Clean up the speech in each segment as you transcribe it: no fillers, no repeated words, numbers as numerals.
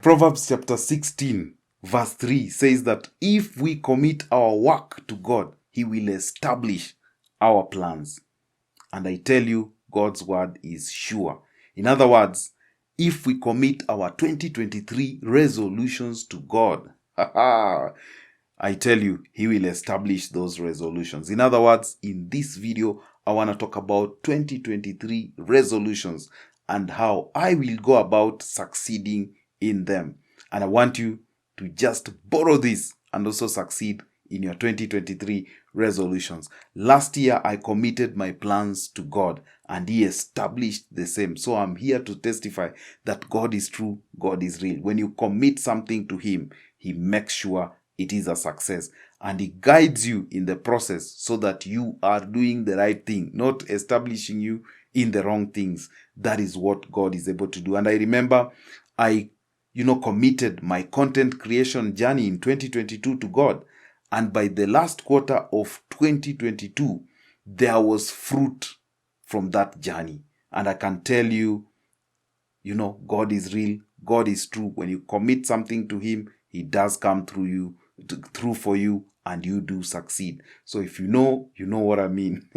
Proverbs chapter 16 verse 3 says that if we commit our work to God, He will establish our plans. And I tell you, God's word is sure. In other words, if we commit our 2023 resolutions to God, I tell you, He will establish those resolutions. In other words, in this video, I want to talk about 2023 resolutions and how I will go about succeeding in them. And I want you to just borrow this and also succeed in your 2023 resolutions. Last year, I committed my plans to God and He established the same. So I'm here to testify that God is true, God is real. When you commit something to Him, He makes sure it is a success, and He guides you in the process so that you are doing the right thing, not establishing you in the wrong things. That is what God is able to do. And I remember I committed my content creation journey in 2022 to God. And by the last quarter of 2022, there was fruit from that journey. And I can tell you, God is real. God is true. When you commit something to Him, He does come through for you, and you do succeed. So if you know what I mean.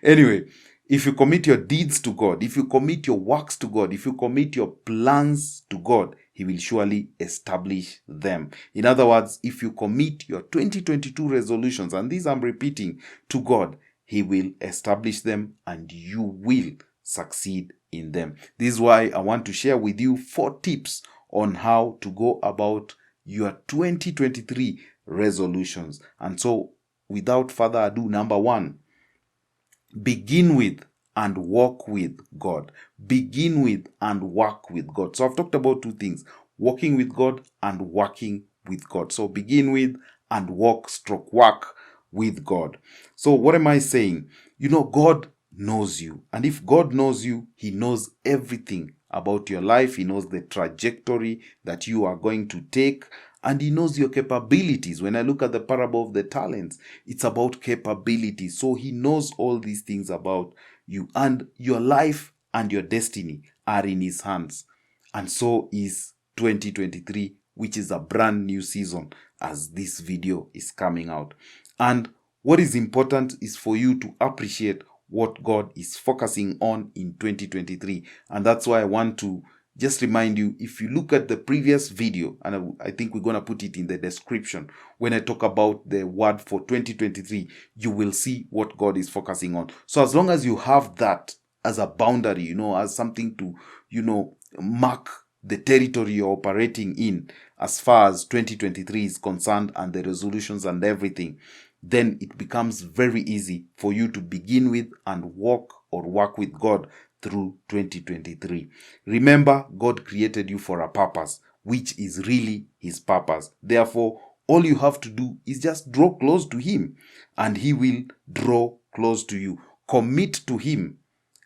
Anyway, if you commit your deeds to God, if you commit your works to God, if you commit your plans to God, He will surely establish them. In other words, if you commit your 2022 resolutions, and these I'm repeating, to God, He will establish them and you will succeed in them. This is why I want to share with you 4 tips on how to go about your 2023 resolutions. And so, without further ado, number 1, begin with and walk with God. Begin with and work with God. So I've talked about 2 things: walking with God and working with God. So begin with and work with God. So what am I saying? God knows you. And if God knows you, He knows everything about your life. He knows the trajectory that you are going to take. And He knows your capabilities. When I look at the parable of the talents, it's about capabilities. So He knows all these things about you. And your life and your destiny are in His hands. And so is 2023, which is a brand new season as this video is coming out. And what is important is for you to appreciate what God is focusing on in 2023. And that's why I want to just remind you, if you look at the previous video, and I think we're going to put it in the description, when I talk about the word for 2023, you will see what God is focusing on. So as long as you have that as a boundary, as something to, mark the territory you're operating in as far as 2023 is concerned and the resolutions and everything, then it becomes very easy for you to begin with and walk or work with God through 2023. Remember, God created you for a purpose, which is really His purpose. Therefore, all you have to do is just draw close to Him, and He will draw close to you. Commit to Him,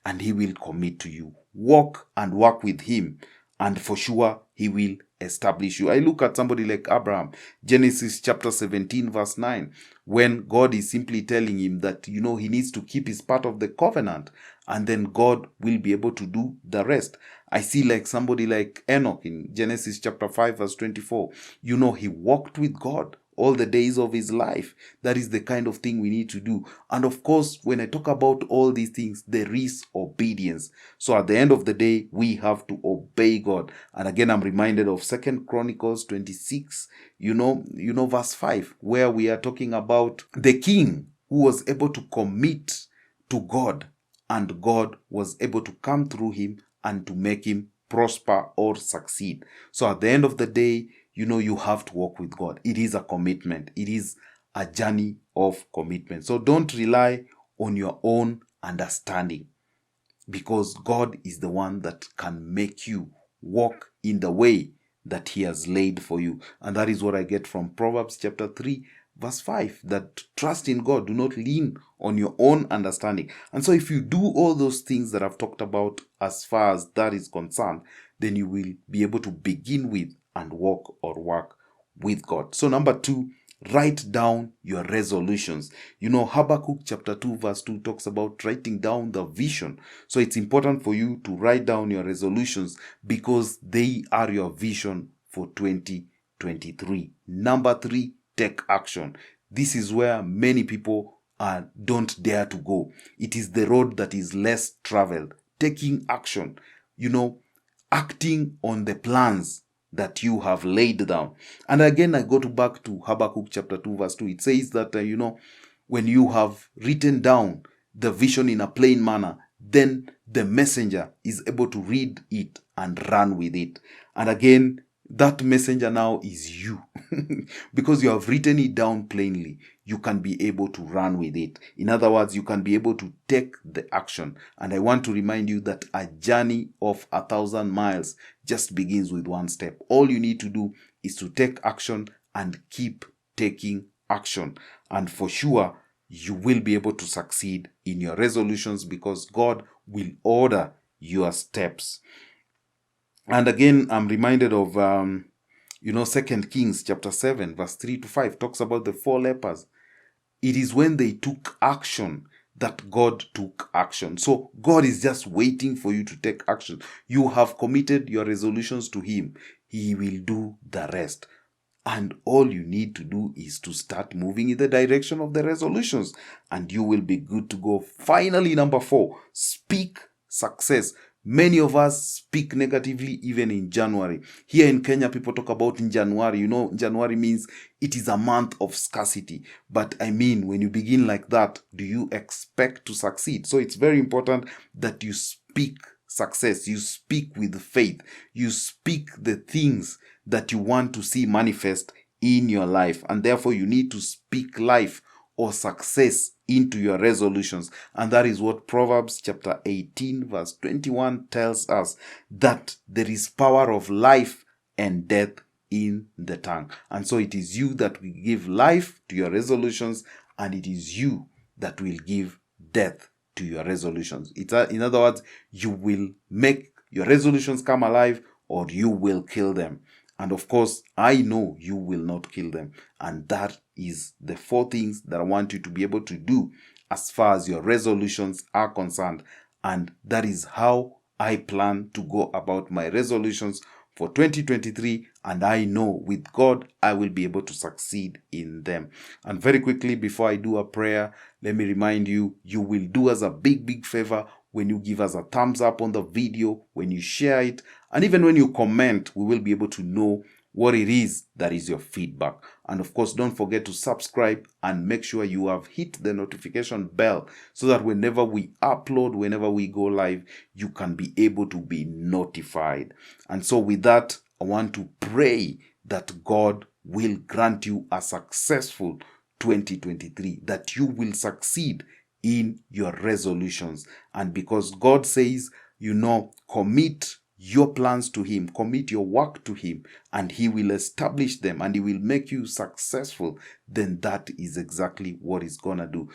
and He will commit to you. Walk and work with Him, and for sure He will establish you. I look at somebody like Abraham, Genesis chapter 17 verse 9, when God is simply telling him that, he needs to keep his part of the covenant, and then God will be able to do the rest. I see like somebody like Enoch in Genesis chapter 5 verse 24. He walked with God all the days of his life. That is the kind of thing we need to do. And of course, when I talk about all these things, there is obedience. So at the end of the day, we have to obey God. And again, I'm reminded of 2 Chronicles 26, verse 5, where we are talking about the king who was able to commit to God, and God was able to come through him and to make him prosper or succeed. So at the end of the day, you have to walk with God. It is a commitment. It is a journey of commitment. So don't rely on your own understanding, because God is the one that can make you walk in the way that He has laid for you. And that is what I get from Proverbs chapter 3 verse 5, that trust in God, do not lean on your own understanding. And so if you do all those things that I've talked about as far as that is concerned, then you will be able to begin with and walk or work with God. So number 2, write down your resolutions. Habakkuk chapter 2 verse 2 talks about writing down the vision. So it's important for you to write down your resolutions, because they are your vision for 2023. Number 3, take action. This is where many people don't dare to go. It is the road that is less traveled. Taking action, acting on the plans that you have laid down. And again, I go back to Habakkuk chapter 2 verse 2. It says that, when you have written down the vision in a plain manner, then the messenger is able to read it and run with it. And again, that messenger now is you. Because you have written it down plainly, you can be able to run with it. In other words, you can be able to take the action. And I want to remind you that a journey of 1,000 miles just begins with one step. All you need to do is to take action and keep taking action. And for sure, you will be able to succeed in your resolutions because God will order your steps. And again, I'm reminded of, 2 Kings chapter 7, verse 3 to 5 talks about the 4 lepers. It is when they took action that God took action. So God is just waiting for you to take action. You have committed your resolutions to Him. He will do the rest. And all you need to do is to start moving in the direction of the resolutions, and you will be good to go. Finally, number 4, speak success. Many of us speak negatively even in January. Here in Kenya, people talk about in January. January means it is a month of scarcity. But I mean, when you begin like that, do you expect to succeed? So it's very important that you speak success. You speak with faith. You speak the things that you want to see manifest in your life. And therefore, you need to speak life or success into your resolutions. And that is what Proverbs chapter 18 verse 21 tells us, that there is power of life and death in the tongue. And so it is you that will give life to your resolutions, and it is you that will give death to your resolutions. In other words, you will make your resolutions come alive, or you will kill them. And of course, I know you will not kill them. And that is the 4 things that I want you to be able to do as far as your resolutions are concerned. And that is how I plan to go about my resolutions for 2023. And I know with God, I will be able to succeed in them. And very quickly, before I do a prayer, let me remind you, you will do us a big, big favor when you give us a thumbs up on the video, when you share it, and even when you comment. We will be able to know what it is that is your feedback. And of course, don't forget to subscribe and make sure you have hit the notification bell so that whenever we upload, whenever we go live, you can be able to be notified. And so with that, I want to pray that God will grant you a successful 2023, that you will succeed in your resolutions. And because God says, commit your plans to Him, commit your work to Him, and He will establish them and He will make you successful, then that is exactly what He's gonna do.